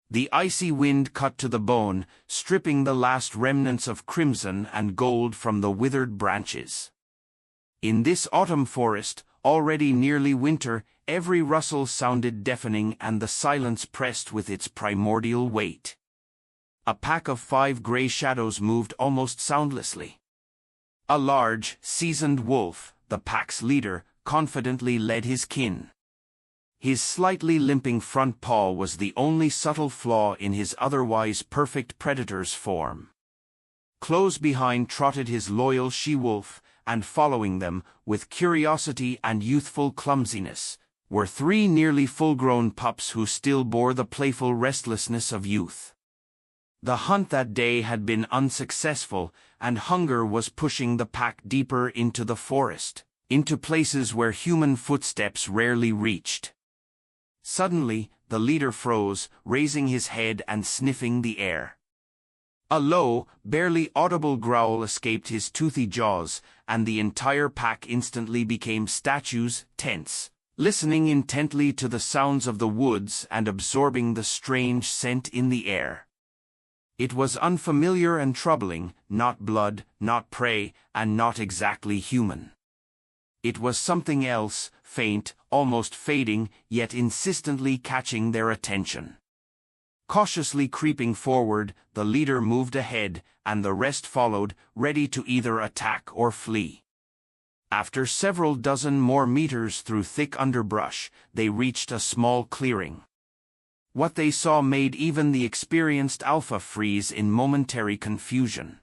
The icy wind cut to the bone, stripping the last remnants of crimson and gold from the withered branches. In this autumn forest, already nearly winter, every rustle sounded deafening and the silence pressed with its primordial weight. A pack of 5 gray shadows moved almost soundlessly. A large, seasoned wolf, the pack's leader, confidently led his kin. His slightly limping front paw was the only subtle flaw in his otherwise perfect predator's form. Close behind trotted his loyal she-wolf, and following them, with curiosity and youthful clumsiness, were 3 nearly full-grown pups who still bore the playful restlessness of youth. The hunt that day had been unsuccessful, and hunger was pushing the pack deeper into the forest, into places where human footsteps rarely reached. Suddenly, the leader froze, raising his head and sniffing the air. A low, barely audible growl escaped his toothy jaws, and the entire pack instantly became statues, tense, listening intently to the sounds of the woods and absorbing the strange scent in the air. It was unfamiliar and troubling, not blood, not prey, and not exactly human. It was something else, faint, almost fading, yet insistently catching their attention. Cautiously creeping forward, the leader moved ahead, and the rest followed, ready to either attack or flee. After several dozen more meters through thick underbrush, they reached a small clearing. What they saw made even the experienced alpha freeze in momentary confusion.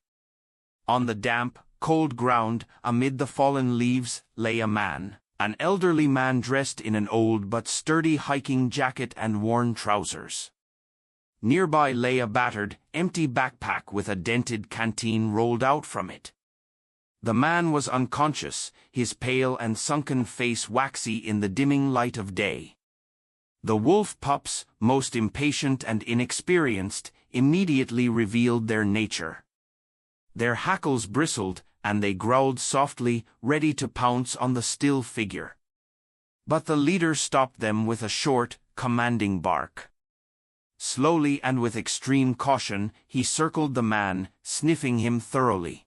On the damp, cold ground, amid the fallen leaves, lay a man, an elderly man dressed in an old but sturdy hiking jacket and worn trousers. Nearby lay a battered, empty backpack with a dented canteen rolled out from it. The man was unconscious, his pale and sunken face waxy in the dimming light of day. The wolf pups, most impatient and inexperienced, immediately revealed their nature. Their hackles bristled, and they growled softly, ready to pounce on the still figure. But the leader stopped them with a short, commanding bark. Slowly and with extreme caution, he circled the man, sniffing him thoroughly.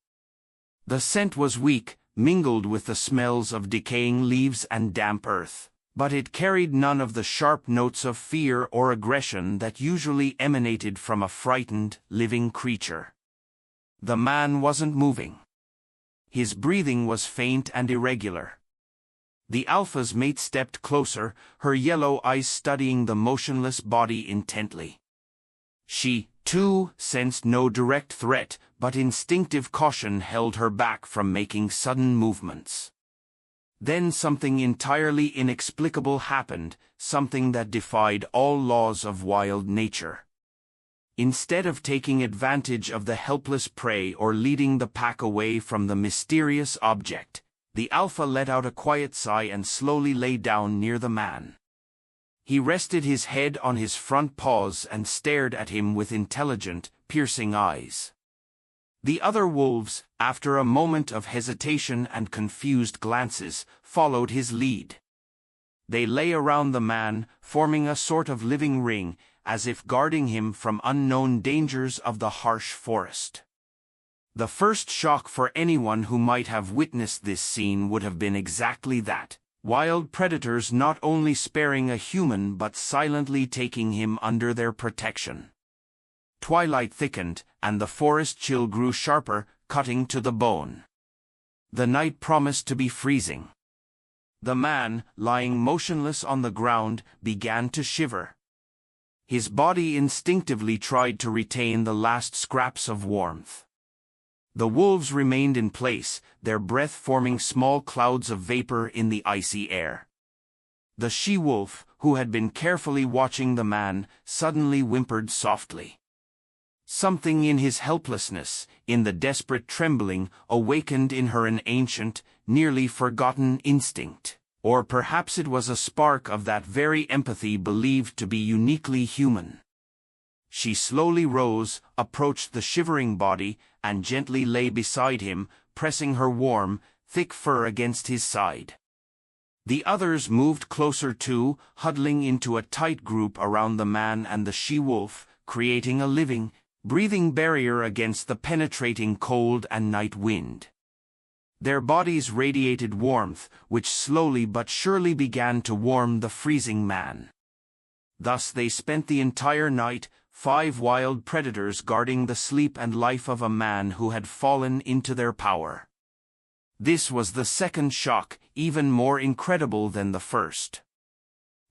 The scent was weak, mingled with the smells of decaying leaves and damp earth, but it carried none of the sharp notes of fear or aggression that usually emanated from a frightened, living creature. The man wasn't moving. His breathing was faint and irregular. The alpha's mate stepped closer, her yellow eyes studying the motionless body intently. She, too, sensed no direct threat, but instinctive caution held her back from making sudden movements. Then something entirely inexplicable happened, something that defied all laws of wild nature. Instead of taking advantage of the helpless prey or leading the pack away from the mysterious object, the alpha let out a quiet sigh and slowly lay down near the man. He rested his head on his front paws and stared at him with intelligent, piercing eyes. The other wolves, after a moment of hesitation and confused glances, followed his lead. They lay around the man, forming a sort of living ring, as if guarding him from unknown dangers of the harsh forest. The first shock for anyone who might have witnessed this scene would have been exactly that: wild predators not only sparing a human but silently taking him under their protection. Twilight thickened, and the forest chill grew sharper, cutting to the bone. The night promised to be freezing. The man, lying motionless on the ground, began to shiver. His body instinctively tried to retain the last scraps of warmth. The wolves remained in place, their breath forming small clouds of vapor in the icy air. The she-wolf, who had been carefully watching the man, suddenly whimpered softly. Something in his helplessness, in the desperate trembling, awakened in her an ancient, nearly forgotten instinct. Or perhaps it was a spark of that very empathy believed to be uniquely human. She slowly rose, approached the shivering body, and gently lay beside him, pressing her warm, thick fur against his side. The others moved closer too, huddling into a tight group around the man and the she-wolf, creating a living, breathing barrier against the penetrating cold and night wind. Their bodies radiated warmth, which slowly but surely began to warm the freezing man. Thus they spent the entire night, 5 wild predators guarding the sleep and life of a man who had fallen into their power. This was the second shock, even more incredible than the first.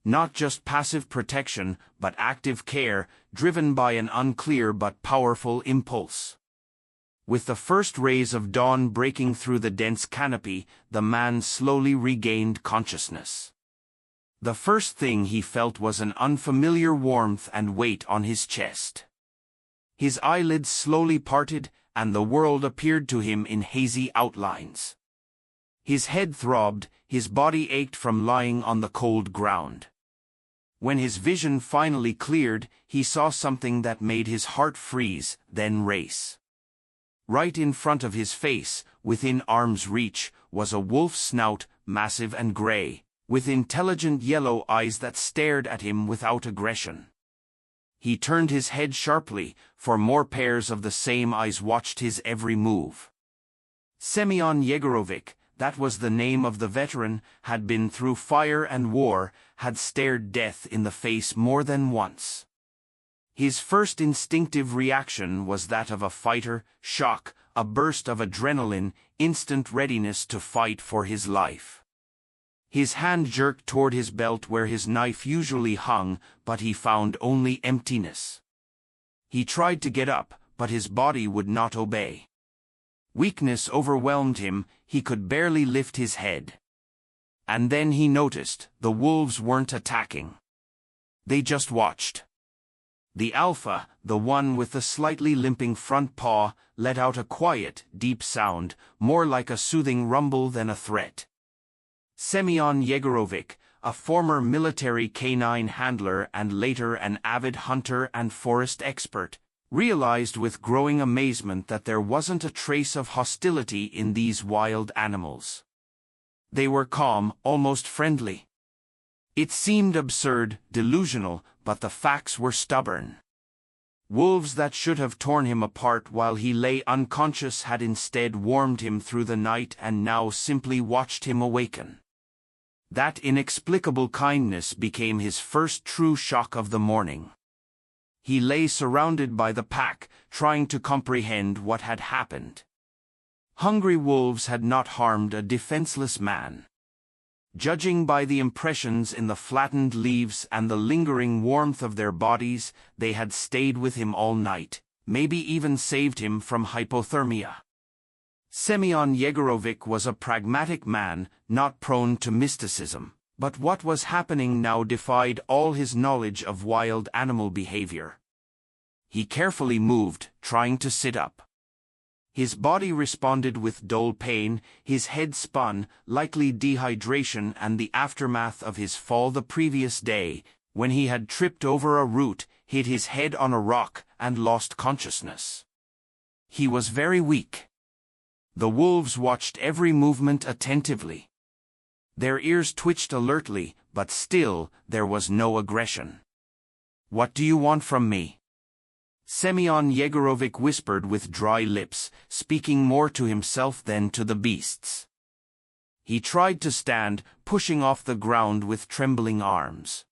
Not just passive protection, but active care, driven by an unclear but powerful impulse. With the first rays of dawn breaking through the dense canopy, the man slowly regained consciousness. The first thing he felt was an unfamiliar warmth and weight on his chest. His eyelids slowly parted, and the world appeared to him in hazy outlines. His head throbbed, his body ached from lying on the cold ground. When his vision finally cleared, he saw something that made his heart freeze, then race. Right in front of his face, within arm's reach, was a wolf's snout, massive and gray, with intelligent yellow eyes that stared at him without aggression. He turned his head sharply, for more pairs of the same eyes watched his every move. Semyon Yegorovich, that was the name of the veteran, had been through fire and war, had stared death in the face more than once. His first instinctive reaction was that of a fighter, shock, a burst of adrenaline, instant readiness to fight for his life. His hand jerked toward his belt where his knife usually hung, but he found only emptiness. He tried to get up, but his body would not obey. Weakness overwhelmed him, he could barely lift his head. And then he noticed, the wolves weren't attacking. They just watched. The alpha, the one with the slightly limping front paw, let out a quiet, deep sound, more like a soothing rumble than a threat. Semyon Yegorovich, a former military canine handler and later an avid hunter and forest expert, realized with growing amazement that there wasn't a trace of hostility in these wild animals. They were calm, almost friendly. It seemed absurd, delusional, but the facts were stubborn. Wolves that should have torn him apart while he lay unconscious had instead warmed him through the night and now simply watched him awaken. That inexplicable kindness became his first true shock of the morning. He lay surrounded by the pack, trying to comprehend what had happened. Hungry wolves had not harmed a defenseless man. Judging by the impressions in the flattened leaves and the lingering warmth of their bodies, they had stayed with him all night, maybe even saved him from hypothermia. Semyon Yegorovich was a pragmatic man, not prone to mysticism, but what was happening now defied all his knowledge of wild animal behavior. He carefully moved, trying to sit up. His body responded with dull pain, his head spun, likely dehydration and the aftermath of his fall the previous day, when he had tripped over a root, hit his head on a rock, and lost consciousness. He was very weak. The wolves watched every movement attentively. Their ears twitched alertly, but still, there was no aggression. "What do you want from me?" Semyon Yegorovich whispered with dry lips, speaking more to himself than to the beasts. He tried to stand, pushing off the ground with trembling arms.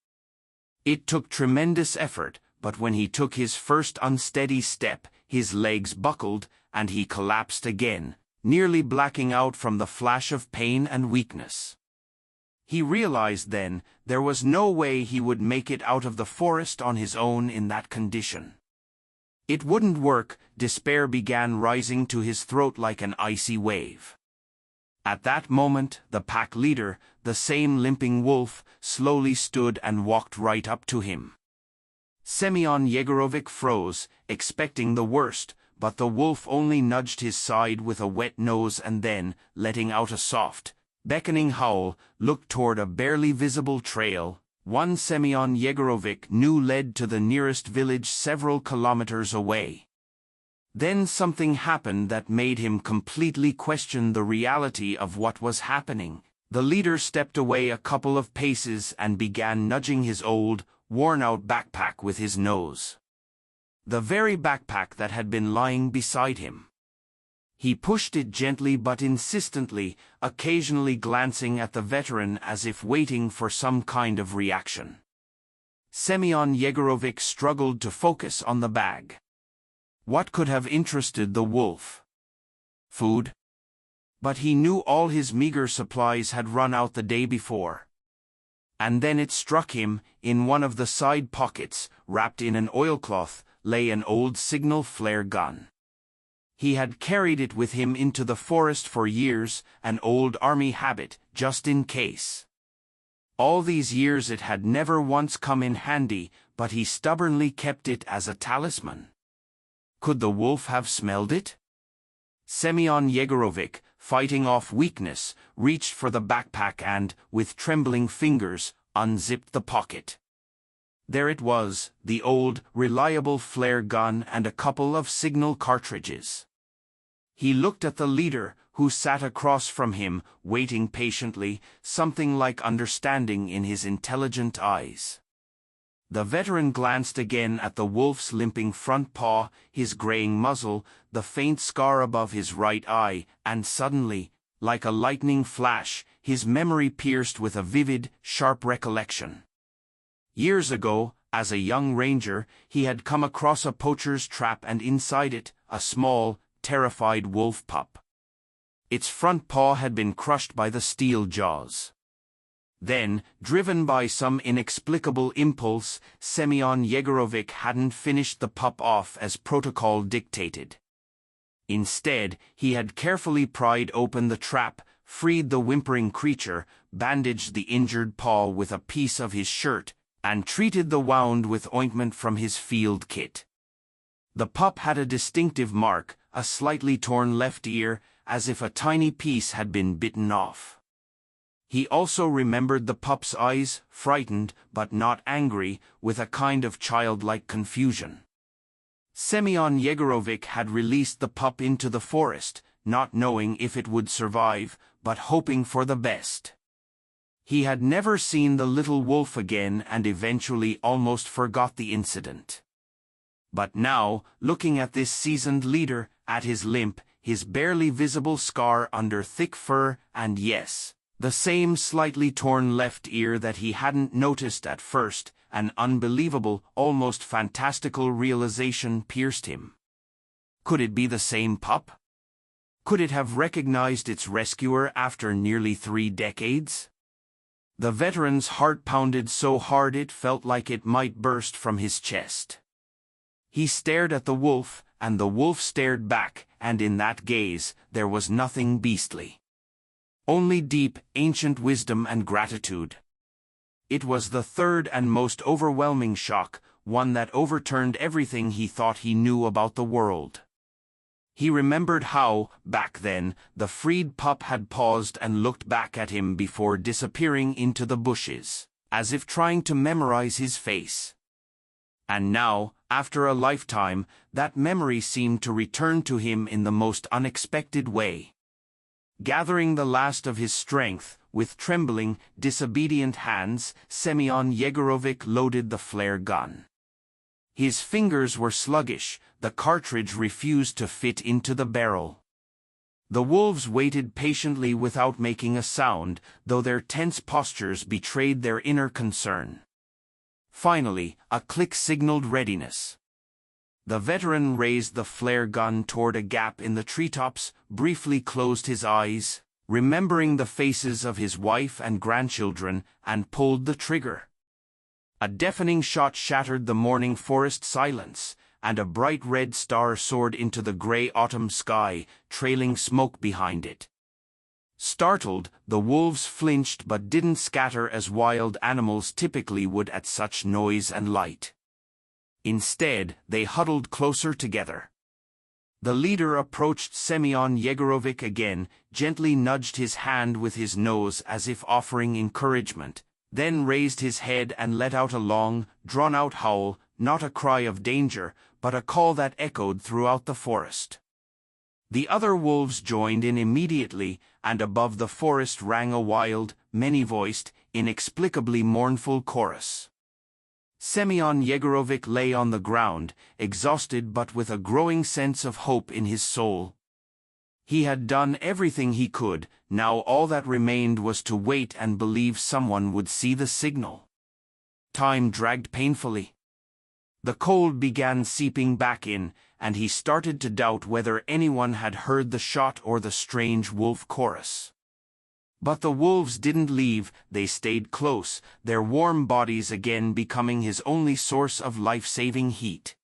It took tremendous effort, but when he took his first unsteady step, his legs buckled, and he collapsed again, nearly blacking out from the flash of pain and weakness. He realized then, there was no way he would make it out of the forest on his own in that condition. It wouldn't work, despair began rising to his throat like an icy wave. At that moment, the pack leader, the same limping wolf, slowly stood and walked right up to him. Semyon Yegorovich froze, expecting the worst, but the wolf only nudged his side with a wet nose and then, letting out a soft, beckoning howl, looked toward a barely visible trail, one Semyon Yegorovich knew led to the nearest village several kilometers away. Then something happened that made him completely question the reality of what was happening. The leader stepped away a couple of paces and began nudging his old, worn-out backpack with his nose. The very backpack that had been lying beside him. He pushed it gently but insistently, occasionally glancing at the veteran as if waiting for some kind of reaction. Semyon Yegorovich struggled to focus on the bag. What could have interested the wolf? Food? But he knew all his meager supplies had run out the day before. And then it struck him, in one of the side pockets, wrapped in an oilcloth, lay an old signal flare gun. He had carried it with him into the forest for years, an old army habit, just in case. All these years it had never once come in handy, but he stubbornly kept it as a talisman. Could the wolf have smelled it? Semyon Yegorovich, fighting off weakness, reached for the backpack and, with trembling fingers, unzipped the pocket. There it was, the old, reliable flare gun and a couple of signal cartridges. He looked at the leader, who sat across from him, waiting patiently, something like understanding in his intelligent eyes. The veteran glanced again at the wolf's limping front paw, his graying muzzle, the faint scar above his right eye, and suddenly, like a lightning flash, his memory pierced with a vivid, sharp recollection. Years ago, as a young ranger, he had come across a poacher's trap and inside it, a small, terrified wolf pup. Its front paw had been crushed by the steel jaws. Then, driven by some inexplicable impulse, Semyon Yegorovich hadn't finished the pup off as protocol dictated. Instead, he had carefully pried open the trap, freed the whimpering creature, bandaged the injured paw with a piece of his shirt, and treated the wound with ointment from his field kit. The pup had a distinctive mark, a slightly torn left ear, as if a tiny piece had been bitten off. He also remembered the pup's eyes, frightened, but not angry, with a kind of childlike confusion. Semyon Yegorovich had released the pup into the forest, not knowing if it would survive, but hoping for the best. He had never seen the little wolf again and eventually almost forgot the incident. But now, looking at this seasoned leader, at his limp, his barely visible scar under thick fur, and yes, the same slightly torn left ear that he hadn't noticed at first, an unbelievable, almost fantastical realization pierced him. Could it be the same pup? Could it have recognized its rescuer after nearly 3 decades? The veteran's heart pounded so hard it felt like it might burst from his chest. He stared at the wolf, and the wolf stared back, and in that gaze, there was nothing beastly. Only deep, ancient wisdom and gratitude. It was the third and most overwhelming shock, one that overturned everything he thought he knew about the world. He remembered how, back then, the freed pup had paused and looked back at him before disappearing into the bushes, as if trying to memorize his face. And now, after a lifetime, that memory seemed to return to him in the most unexpected way. Gathering the last of his strength, with trembling, disobedient hands, Semyon Yegorovich loaded the flare gun. His fingers were sluggish, the cartridge refused to fit into the barrel. The wolves waited patiently without making a sound, though their tense postures betrayed their inner concern. Finally, a click signaled readiness. The veteran raised the flare gun toward a gap in the treetops, briefly closed his eyes, remembering the faces of his wife and grandchildren, and pulled the trigger. A deafening shot shattered the morning forest silence, and a bright red star soared into the gray autumn sky, trailing smoke behind it. Startled, the wolves flinched but didn't scatter as wild animals typically would at such noise and light. Instead, they huddled closer together. The leader approached Semyon Yegorovich again, gently nudged his hand with his nose as if offering encouragement, then raised his head and let out a long, drawn-out howl, not a cry of danger, but a call that echoed throughout the forest. The other wolves joined in immediately, and above the forest rang a wild, many-voiced, inexplicably mournful chorus. Semyon Yegorovich lay on the ground, exhausted but with a growing sense of hope in his soul. He had done everything he could, now all that remained was to wait and believe someone would see the signal. Time dragged painfully. The cold began seeping back in, and he started to doubt whether anyone had heard the shot or the strange wolf chorus. But the wolves didn't leave, they stayed close, their warm bodies again becoming his only source of life-saving heat.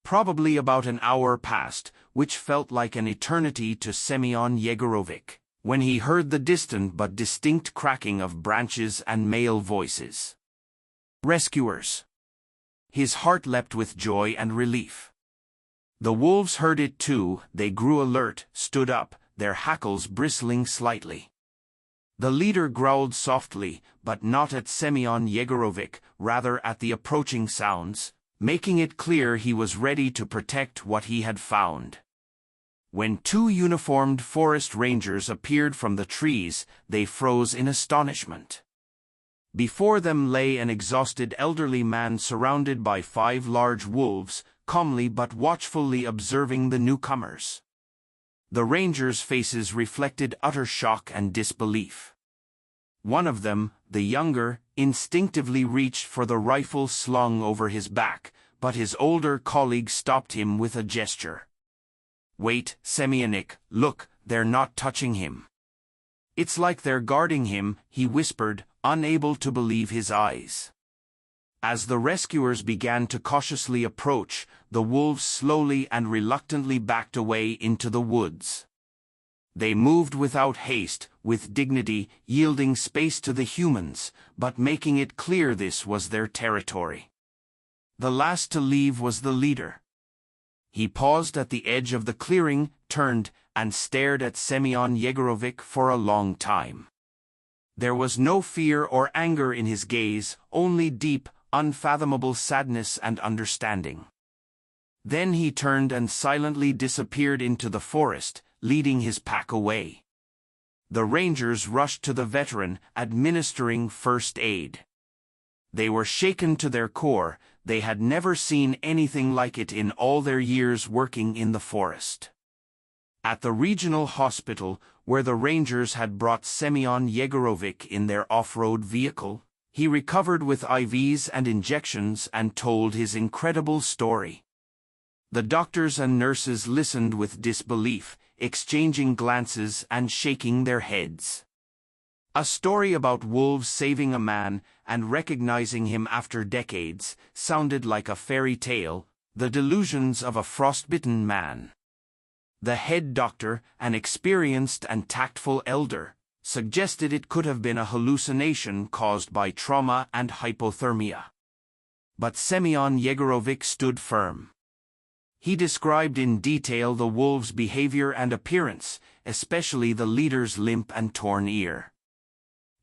Probably about an hour passed, which felt like an eternity to Semyon Yegorovich, when he heard the distant but distinct cracking of branches and male voices. Rescuers! His heart leapt with joy and relief. The wolves heard it too, they grew alert, stood up, their hackles bristling slightly. The leader growled softly, but not at Semyon Yegorovich, rather at the approaching sounds, making it clear he was ready to protect what he had found. When two uniformed forest rangers appeared from the trees, they froze in astonishment. Before them lay an exhausted elderly man surrounded by 5 large wolves, calmly but watchfully observing the newcomers. The rangers' faces reflected utter shock and disbelief. One of them, the younger, instinctively reached for the rifle slung over his back, but his older colleague stopped him with a gesture. "Wait, Semyonik, look, they're not touching him." "It's like they're guarding him," he whispered, unable to believe his eyes. As the rescuers began to cautiously approach, the wolves slowly and reluctantly backed away into the woods. They moved without haste, with dignity, yielding space to the humans, but making it clear this was their territory. The last to leave was the leader. He paused at the edge of the clearing, turned, and stared at Semyon Yegorovich for a long time. There was no fear or anger in his gaze, only deep, unfathomable sadness and understanding. Then he turned and silently disappeared into the forest, leading his pack away. The rangers rushed to the veteran, administering first aid. They were shaken to their core, they had never seen anything like it in all their years working in the forest. At the regional hospital, where the rangers had brought Semyon Yegorovich in their off-road vehicle, he recovered with IVs and injections and told his incredible story. The doctors and nurses listened with disbelief, exchanging glances and shaking their heads. A story about wolves saving a man and recognizing him after decades sounded like a fairy tale, the delusions of a frostbitten man. The head doctor, an experienced and tactful elder, suggested it could have been a hallucination caused by trauma and hypothermia. But Semyon Yegorovich stood firm. He described in detail the wolves' behavior and appearance, especially the leader's limp and torn ear.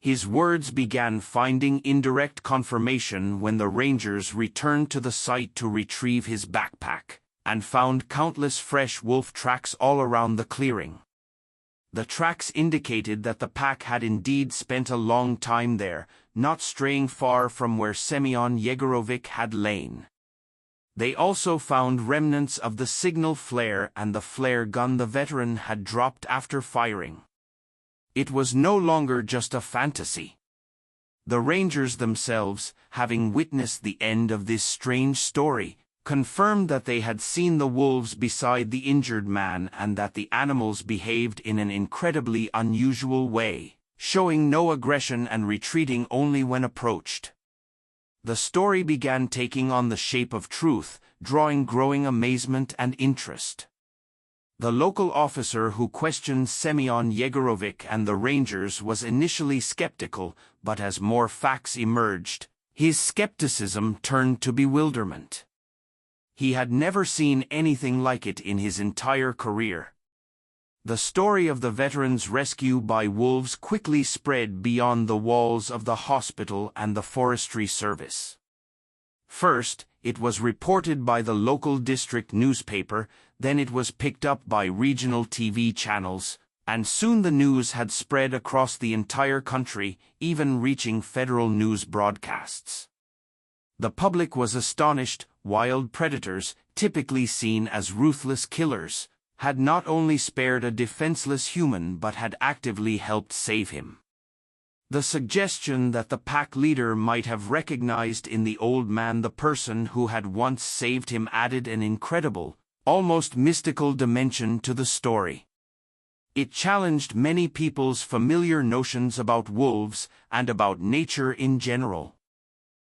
His words began finding indirect confirmation when the rangers returned to the site to retrieve his backpack, and found countless fresh wolf tracks all around the clearing. The tracks indicated that the pack had indeed spent a long time there, not straying far from where Semyon Yegorovich had lain. They also found remnants of the signal flare and the flare gun the veteran had dropped after firing. It was no longer just a fantasy. The rangers themselves, having witnessed the end of this strange story, confirmed that they had seen the wolves beside the injured man and that the animals behaved in an incredibly unusual way, showing no aggression and retreating only when approached. The story began taking on the shape of truth, drawing growing amazement and interest. The local officer who questioned Semyon Yegorovich and the rangers was initially skeptical, but as more facts emerged, his skepticism turned to bewilderment. He had never seen anything like it in his entire career. The story of the veteran's rescue by wolves quickly spread beyond the walls of the hospital and the forestry service. First, it was reported by the local district newspaper, then it was picked up by regional TV channels, and soon the news had spread across the entire country, even reaching federal news broadcasts. The public was astonished. Wild predators, typically seen as ruthless killers, had not only spared a defenseless human but had actively helped save him. The suggestion that the pack leader might have recognized in the old man the person who had once saved him added an incredible, almost mystical dimension to the story. It challenged many people's familiar notions about wolves and about nature in general.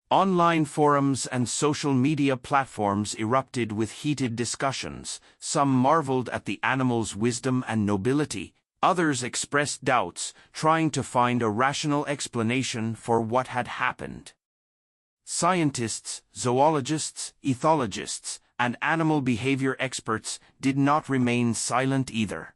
Online forums and social media platforms erupted with heated discussions. Some marveled at the animal's wisdom and nobility. Others expressed doubts, trying to find a rational explanation for what had happened. Scientists, zoologists, ethologists, and animal behavior experts did not remain silent either.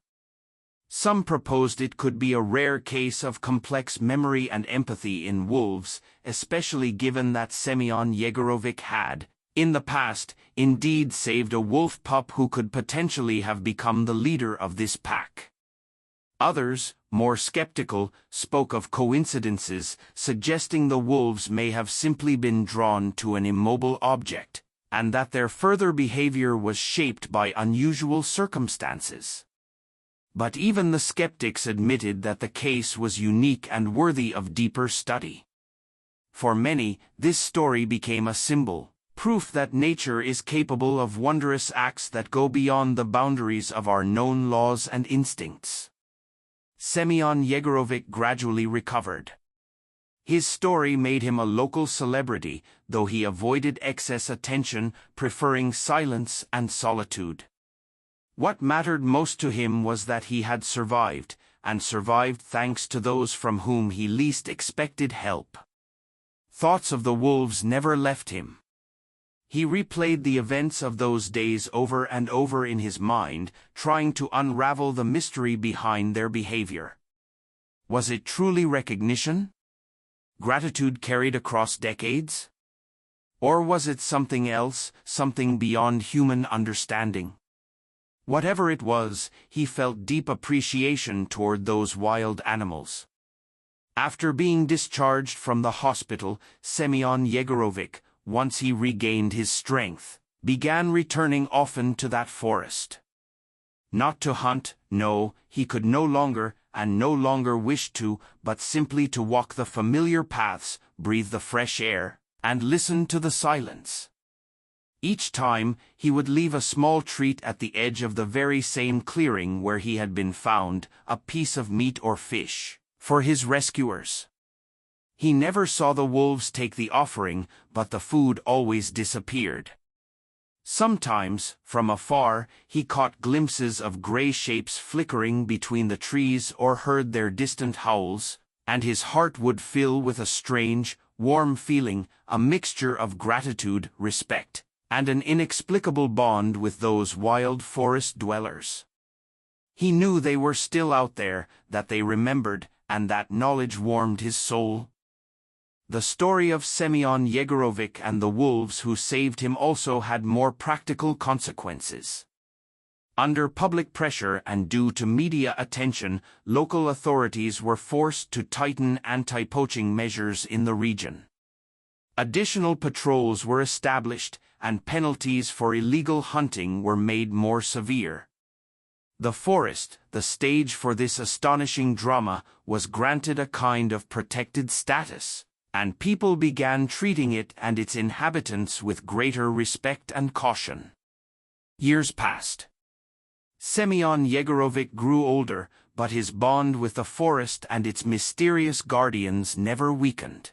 Some proposed it could be a rare case of complex memory and empathy in wolves, especially given that Semyon Yegorovich had, in the past, indeed saved a wolf pup who could potentially have become the leader of this pack. Others, more skeptical, spoke of coincidences, suggesting the wolves may have simply been drawn to an immobile object, and that their further behavior was shaped by unusual circumstances. But even the skeptics admitted that the case was unique and worthy of deeper study. For many, this story became a symbol, proof that nature is capable of wondrous acts that go beyond the boundaries of our known laws and instincts. Semyon Yegorovich gradually recovered. His story made him a local celebrity, though he avoided excess attention, preferring silence and solitude. What mattered most to him was that he had survived, and survived thanks to those from whom he least expected help. Thoughts of the wolves never left him. He replayed the events of those days over and over in his mind, trying to unravel the mystery behind their behavior. Was it truly recognition? Gratitude carried across decades? Or was it something else, something beyond human understanding? Whatever it was, he felt deep appreciation toward those wild animals. After being discharged from the hospital, Semyon Yegorovich, once he regained his strength, began returning often to that forest. Not to hunt, no, he could no longer, and no longer wished to, but simply to walk the familiar paths, breathe the fresh air, and listen to the silence. Each time, he would leave a small treat at the edge of the very same clearing where he had been found, a piece of meat or fish, for his rescuers. He never saw the wolves take the offering, but the food always disappeared. Sometimes, from afar, he caught glimpses of gray shapes flickering between the trees or heard their distant howls, and his heart would fill with a strange, warm feeling, a mixture of gratitude, respect, and an inexplicable bond with those wild forest dwellers. He knew they were still out there, that they remembered, and that knowledge warmed his soul. The story of Semyon Yegorovich and the wolves who saved him also had more practical consequences. Under public pressure and due to media attention, local authorities were forced to tighten anti-poaching measures in the region. Additional patrols were established, and penalties for illegal hunting were made more severe. The forest, the stage for this astonishing drama, was granted a kind of protected status, and people began treating it and its inhabitants with greater respect and caution. Years passed. Semyon Yegorovich grew older, but his bond with the forest and its mysterious guardians never weakened.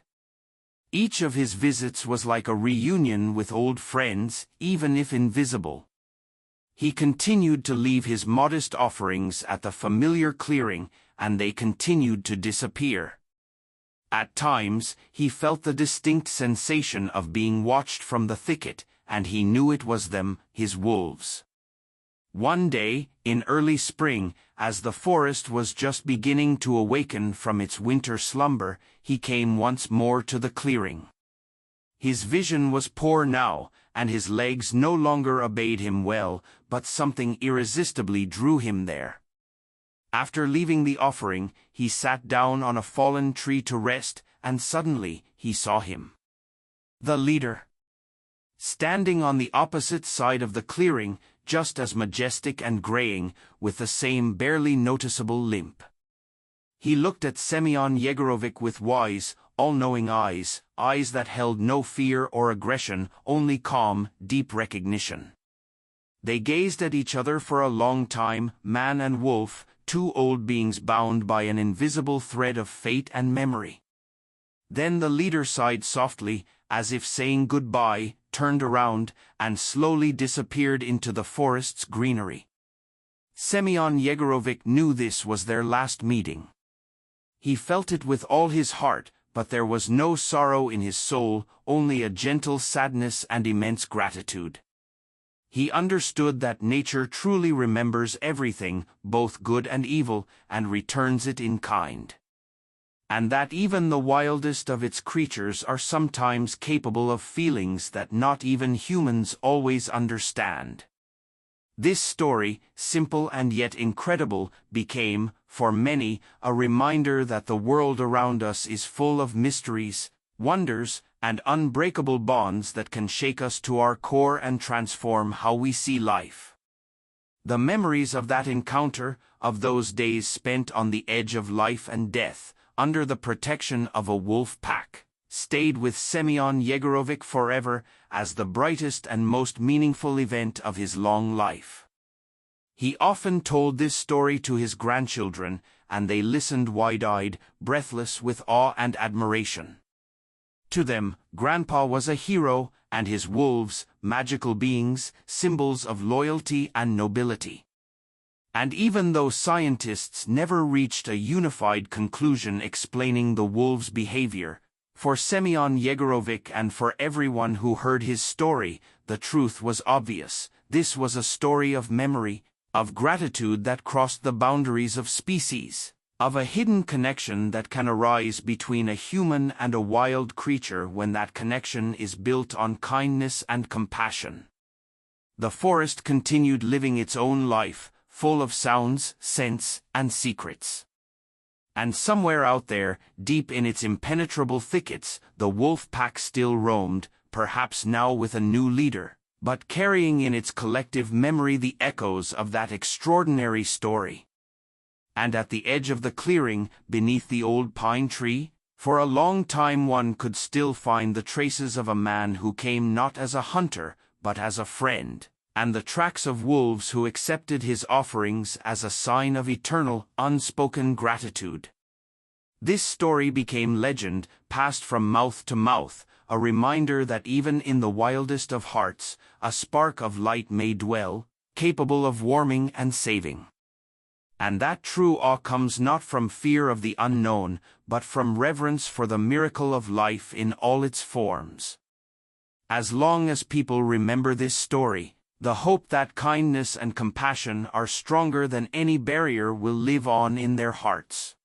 Each of his visits was like a reunion with old friends, even if invisible. He continued to leave his modest offerings at the familiar clearing, and they continued to disappear. At times, he felt the distinct sensation of being watched from the thicket, and he knew it was them, his wolves. One day, in early spring, as the forest was just beginning to awaken from its winter slumber, he came once more to the clearing. His vision was poor now, and his legs no longer obeyed him well, but something irresistibly drew him there. After leaving the offering, he sat down on a fallen tree to rest, and suddenly he saw him. The leader. Standing on the opposite side of the clearing, just as majestic and graying, with the same barely noticeable limp. He looked at Semyon Yegorovich with wise, all-knowing eyes, eyes that held no fear or aggression, only calm, deep recognition. They gazed at each other for a long time, man and wolf, two old beings bound by an invisible thread of fate and memory. Then the leader sighed softly, as if saying goodbye, turned around, and slowly disappeared into the forest's greenery. Semyon Yegorovich knew this was their last meeting. He felt it with all his heart, but there was no sorrow in his soul, only a gentle sadness and immense gratitude. He understood that nature truly remembers everything, both good and evil, and returns it in kind. And that even the wildest of its creatures are sometimes capable of feelings that not even humans always understand. This story, simple and yet incredible, became, for many, a reminder that the world around us is full of mysteries, wonders, and unbreakable bonds that can shake us to our core and transform how we see life. The memories of that encounter, of those days spent on the edge of life and death, under the protection of a wolf pack, stayed with Semyon Yegorovich forever as the brightest and most meaningful event of his long life. He often told this story to his grandchildren, and they listened wide-eyed, breathless with awe and admiration. To them, Grandpa was a hero, and his wolves, magical beings, symbols of loyalty and nobility. And even though scientists never reached a unified conclusion explaining the wolves' behavior, for Semyon Yegorovich and for everyone who heard his story, the truth was obvious. This was a story of memory, of gratitude that crossed the boundaries of species, of a hidden connection that can arise between a human and a wild creature when that connection is built on kindness and compassion. The forest continued living its own life, full of sounds, scents, and secrets. And somewhere out there, deep in its impenetrable thickets, the wolf pack still roamed, perhaps now with a new leader, but carrying in its collective memory the echoes of that extraordinary story. And at the edge of the clearing, beneath the old pine tree, for a long time one could still find the traces of a man who came not as a hunter, but as a friend, and the tracks of wolves who accepted his offerings as a sign of eternal, unspoken gratitude. This story became legend, passed from mouth to mouth, a reminder that even in the wildest of hearts, a spark of light may dwell, capable of warming and saving. And that true awe comes not from fear of the unknown, but from reverence for the miracle of life in all its forms. As long as people remember this story, the hope that kindness and compassion are stronger than any barrier will live on in their hearts.